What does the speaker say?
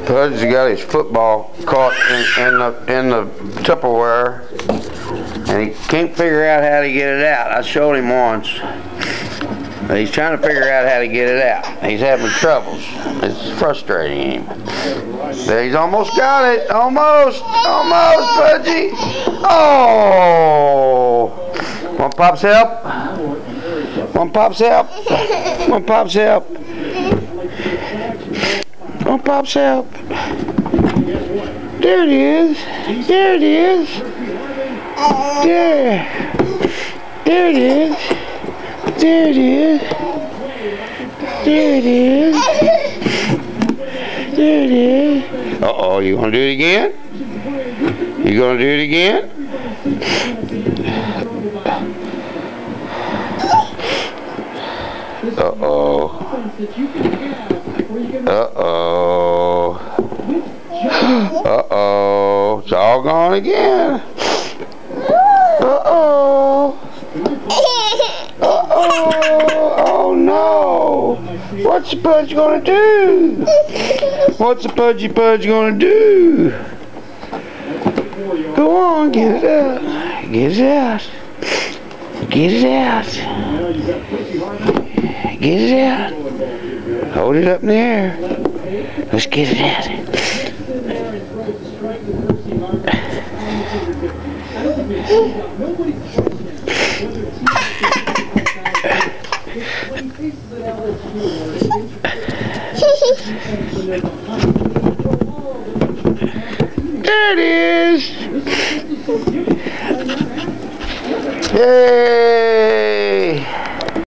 Pudge got his football caught in the Tupperware, and he can't figure out how to get it out. I showed him once. He's trying to figure out how to get it out. He's having troubles. It's frustrating him. There, he's almost got it. Almost, Pudgy. Oh! Want Pop's help? Want Pop's help? Want Pop's help? Want Pop's help? There it is. There it is. There. There it is. There it is. There it is. There it is. Uh-oh, you gonna do it again? You gonna do it again? Uh-oh. Uh-oh. Uh-oh. It's all gone again. Uh-oh. Uh-oh. Oh, no. What's the Pudge gonna do? What's the Pudgy Pudge gonna do? Go on, get it out. Get it out. Get it out. Get it out. Hold it up in the air. Let's get it out.